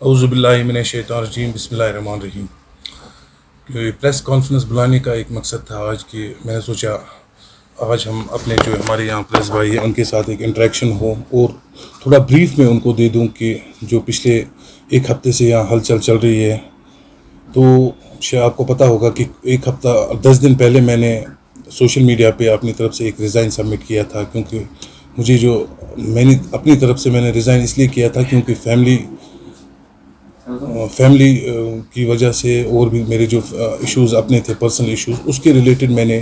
औज़ुबिल्लाहि मिनश्शैतानिर्रजीम बिस्मिल्लाहिर्रहमानिर्रहीम। Press conference बुलाने का एक मकसद था आज कि मैंने सोचा आज हम अपने जो हमारे यहाँ प्रेस भाई हैं उनके साथ एक इंटरेक्शन हो और थोड़ा ब्रीफ में उनको दे दूँ कि जो पिछले एक हफ्ते से यहाँ हलचल चल रही है। तो शायद आपको पता होगा कि एक हफ्ता 10 दिन पहले मैंने सोशल मीडिया पे अपनी तरफ से एक रिज़ाइन सबमिट किया था, क्योंकि मुझे जो मैंने अपनी तरफ से मैंने रिज़ाइन इसलिए किया था क्योंकि फैमिली की वजह से और भी मेरे जो इश्यूज़ अपने थे, पर्सनल इश्यूज़, उसके रिलेटेड मैंने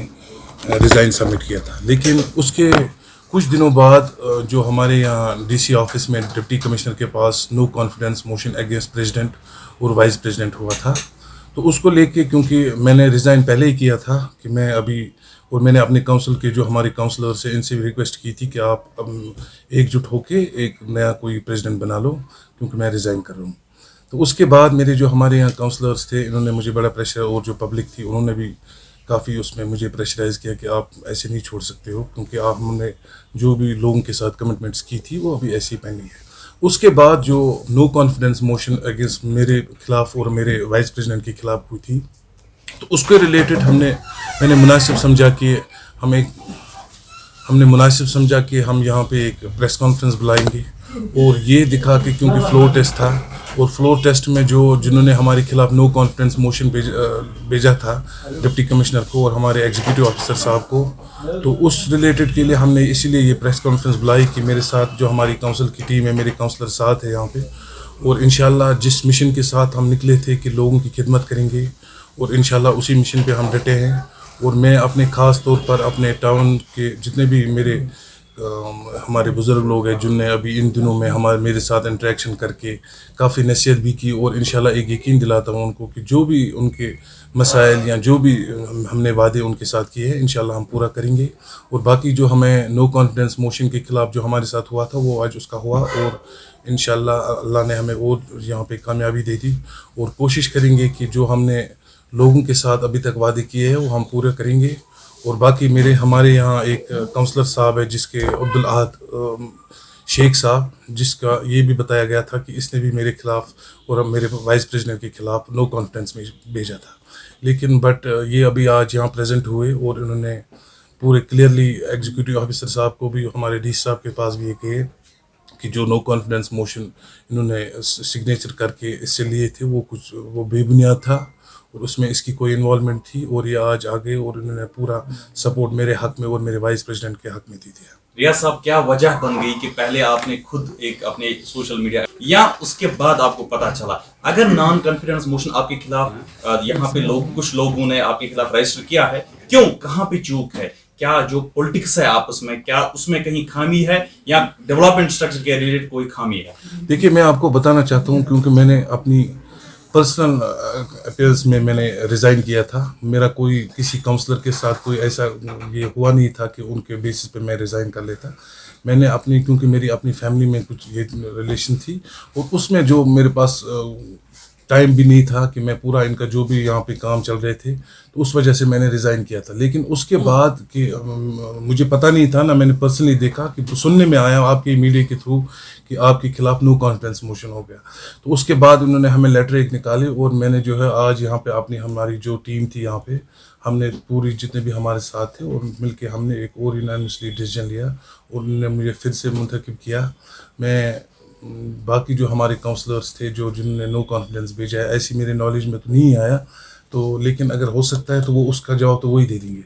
रिज़ाइन सबमिट किया था। लेकिन उसके कुछ दिनों बाद जो हमारे यहाँ डीसी ऑफिस में डिप्टी कमिश्नर के पास no confidence motion against president और वाइस प्रेसिडेंट हुआ था, तो उसको लेके क्योंकि मैंने रिज़ाइन पहले ही किया था कि मैं अभी, और मैंने अपने काउंसिल के जो हमारे काउंसलर से इनसे भी रिक्वेस्ट की थी कि आप एकजुट होके एक नया कोई प्रेसिडेंट बना लो, क्योंकि मैं रिज़ाइन कर रहा हूँ। तो उसके बाद मेरे जो हमारे यहाँ काउंसलर्स थे इन्होंने मुझे बड़ा प्रेशर, और जो पब्लिक थी उन्होंने भी काफ़ी उसमें मुझे प्रेशराइज़ किया कि आप ऐसे नहीं छोड़ सकते हो, क्योंकि हमने जो भी लोगों के साथ कमिटमेंट्स की थी वो अभी ऐसी पेंडिंग है। उसके बाद जो नो कॉन्फिडेंस मोशन अगेंस्ट मेरे खिलाफ और मेरे वाइस प्रेसिडेंट के खिलाफ हुई थी, तो उसके रिलेटेड मैंने मुनासिब समझा कि हम यहाँ पे एक प्रेस कॉन्फ्रेंस बुलाएंगे, और ये दिखा कि क्योंकि फ्लोर टेस्ट था, और फ्लोर टेस्ट में जिन्होंने हमारे खिलाफ नो कॉन्फिडेंस मोशन भेजा था डिप्टी कमिश्नर को और हमारे एग्जीक्यूटिव ऑफिसर साहब को, तो उस रिलेटेड के लिए हमने इसीलिए ये प्रेस कॉन्फ्रेंस बुलाई कि मेरे साथ जो हमारी काउंसिल की टीम है, मेरे काउंसलर साथ है यहाँ पे, और इंशाल्लाह जिस मिशन के साथ हम निकले थे कि लोगों की खिदमत करेंगे, और इंशाल्लाह उसी मिशन पे हम डटे हैं। और मैं अपने ख़ास तौर पर अपने टाउन के जितने भी हमारे बुज़ुर्ग लोग हैं जिनने अभी इन दिनों में मेरे साथ इंटरेक्शन करके काफ़ी नसीहत भी की, और इंशाल्लाह एक यकीन दिलाता हूँ उनको कि जो भी उनके मसाइल या जो भी हमने वादे उनके साथ किए हैं इंशाल्लाह हम पूरा करेंगे। और बाकी जो हमें नो कॉन्फिडेंस मोशन के ख़िलाफ़ जो हमारे साथ हुआ था वो आज उसका हुआ, और इंशाल्लाह अल्लाह ने हमें और यहाँ पे कामयाबी दे दी, और कोशिश करेंगे कि जो हमने लोगों के साथ अभी तक वादे किए हैं वो हम पूरे करेंगे। और बाकी हमारे यहाँ एक काउंसलर साहब है जिसके अब्दुल अहद शेख साहब, जिसका ये भी बताया गया था कि इसने भी मेरे खिलाफ और मेरे वाइस प्रेसिडेंट के खिलाफ नो कॉन्फिडेंस में भेजा था, लेकिन ये अभी आज यहाँ प्रेजेंट हुए और इन्होंने पूरे क्लियरली एग्जीक्यूटिव ऑफिसर साहब को भी, हमारे डी साहब के पास भी ये कहे कि जो नो कॉन्फिडेंस मोशन इन्होंने सिग्नेचर करके इससे लिए थे वो बेबुनियाद था, और उसमें इसकी कोई इन्वॉल्वमेंट थी, और ये आज आ गए और इन्होंने पूरा सपोर्ट मेरे हक में और मेरे वाइस प्रेसिडेंट के हक में दी थी। रियाज साहब, क्या वजह बन गई कि पहले आपने खुद एक अपने सोशल मीडिया या उसके बाद आपको पता चला, अगर नॉन कॉन्फिडेंस मोशन आपके खिलाफ यहाँ पे कुछ लोगों ने आपके खिलाफ रजिस्टर किया है, क्यों, कहाँ पे चूक है, क्या जो पॉलिटिक्स है आपस में, क्या उसमें कहीं खामी है या डेवलपमेंट स्ट्रक्चर के रिलेटेड कोई खामी है? देखिए, मैं आपको बताना चाहता हूँ, क्योंकि मैंने अपनी पर्सनल अपीयर्स में मैंने रिज़ाइन किया था, मेरा कोई किसी काउंसलर के साथ कोई ऐसा ये हुआ नहीं था कि उनके बेसिस पे मैं रिज़ाइन कर लेता। मैंने क्योंकि मेरी अपनी फैमिली में कुछ ये रिलेशन थी, और उसमें जो मेरे पास टाइम भी नहीं था कि मैं पूरा इनका जो भी यहाँ पे काम चल रहे थे, तो उस वजह से मैंने रिज़ाइन किया था। लेकिन उसके बाद कि मुझे पता नहीं था ना, मैंने पर्सनली देखा कि सुनने में आया आपके मीडिया के थ्रू कि आपके खिलाफ नो कॉन्फिडेंस मोशन हो गया, तो उसके बाद उन्होंने हमें लेटर एक निकाले, और मैंने जो है आज यहाँ पे हमारी जो टीम थी यहाँ पे, हमने पूरी जितने भी हमारे साथ थे और मिलके हमने एक और यूनानिमसली डिसीजन लिया, और उन्होंने मुझे फिर से मुंतखब किया। मैं बाकी जो हमारे काउंसलर्स थे जिन्होंने नो कॉन्फिडेंस भेजा है, ऐसी मेरे नॉलेज में तो नहीं आया, तो लेकिन अगर हो सकता है तो वो उसका जवाब तो वही दे देंगे।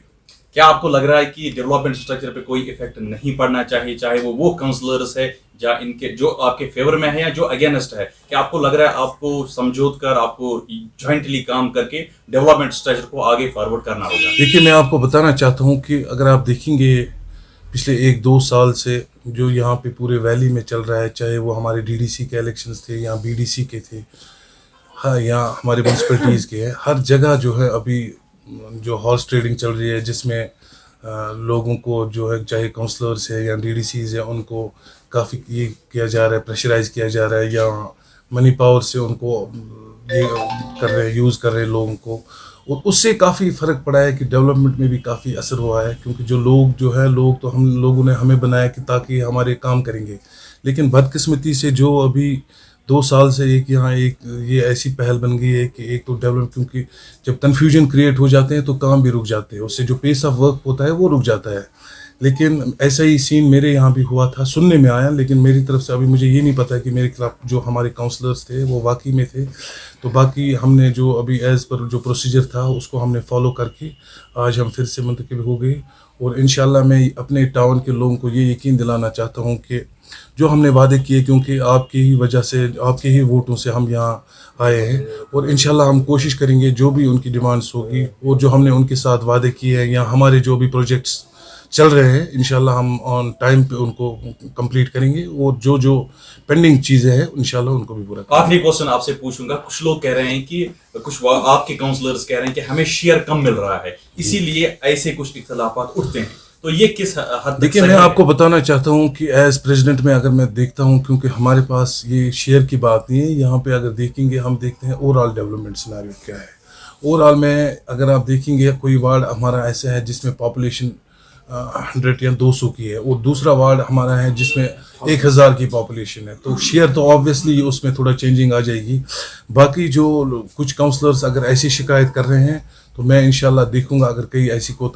क्या आपको लग रहा है कि डेवलपमेंट स्ट्रक्चर पे कोई इफेक्ट नहीं पड़ना चाहिए, चाहे वो काउंसलर्स है या इनके जो आपके फेवर में है या जो अगेंस्ट है? क्या आपको लग रहा है आपको समझौत कर, आपको जॉइंटली काम करके डेवलपमेंट स्ट्रक्चर को आगे फॉरवर्ड करना होगा? देखिए, मैं आपको बताना चाहता हूँ कि अगर आप देखेंगे पिछले 1-2 साल से जो यहाँ पे पूरे वैली में चल रहा है, चाहे वो हमारे डीडीसी के इलेक्शंस थे या बीडीसी के थे, हाँ, या हमारे म्यूनसिपैलिटीज़ के हैं, हर जगह जो है अभी जो हॉर्स ट्रेडिंग चल रही है, जिसमें लोगों को जो है, चाहे काउंसलर्स है या डीडीसीज है, उनको काफ़ी ये किया जा रहा है, प्रेशराइज किया जा रहा है, या मनी पावर से उनको ये यूज़ कर रहे हैं लोगों को, और उससे काफ़ी फ़र्क पड़ा है कि डेवलपमेंट में भी काफ़ी असर हुआ है। क्योंकि लोग तो हम लोगों ने हमें बनाया कि ताकि हमारे काम करेंगे, लेकिन बदकिस्मती से जो अभी 2 साल से एक यहाँ एक ये ऐसी पहल बन गई है कि एक तो डेवलप, क्योंकि जब कन्फ्यूजन क्रिएट हो जाते हैं तो काम भी रुक जाते हैं, उससे जो पेस ऑफ वर्क होता है वो रुक जाता है। लेकिन ऐसा ही सीन मेरे यहाँ भी हुआ था, सुनने में आया, लेकिन मेरी तरफ से अभी मुझे ये नहीं पता कि मेरे खिलाफ जो हमारे काउंसलर्स थे वो वाकई में थे। तो बाकी हमने जो अभी एज़ पर जो प्रोसीजर था उसको हमने फॉलो करके आज हम फिर से मुंतखब हो गए। और इंशाल्लाह मैं अपने टाउन के लोगों को ये यकीन दिलाना चाहता हूँ कि जो हमने वादे किए, क्योंकि आपकी ही वजह से, आपके ही वोटों से हम यहाँ आए हैं, और इंशाल्लाह हम कोशिश करेंगे जो भी उनकी डिमांड्स होगी और जो हमने उनके साथ वादे किए हैं या हमारे जो भी प्रोजेक्ट्स चल रहे हैं, इंशाल्लाह हम ऑन टाइम पे उनको कंप्लीट करेंगे और जो जो पेंडिंग चीज़ें हैं इंशाल्लाह उनको भी पूरा करेंगे। आखिरी क्वेश्चन आपसे पूछूंगा। कुछ लोग कह रहे हैं कि आपके काउंसलर्स कह रहे हैं कि हमें शेयर कम मिल रहा है, इसीलिए ऐसे कुछ इख्तलाफात उठते हैं, तो ये किस हद तक देखिए, सही मैं है? आपको बताना चाहता हूँ कि एज प्रेसिडेंट में अगर मैं देखता हूँ, क्योंकि हमारे पास ये शेयर की बात नहीं है, यहाँ पे अगर देखेंगे हम देखते हैं ओवरऑल डेवलपमेंट सिनेरियो क्या है। ओवरऑल में अगर आप देखेंगे कोई वार्ड हमारा ऐसा है जिसमें पॉपुलेशन 100 या 200 की है, और दूसरा वार्ड हमारा है जिसमें 1000 की पॉपुलेशन है, तो शेयर तो ऑब्वियसली उसमें थोड़ा चेंजिंग आ जाएगी। बाकी जो कुछ काउंसलर्स अगर ऐसी शिकायत कर रहे हैं तो मैं इंशाल्लाह देखूंगा, अगर कहीं ऐसी कोताही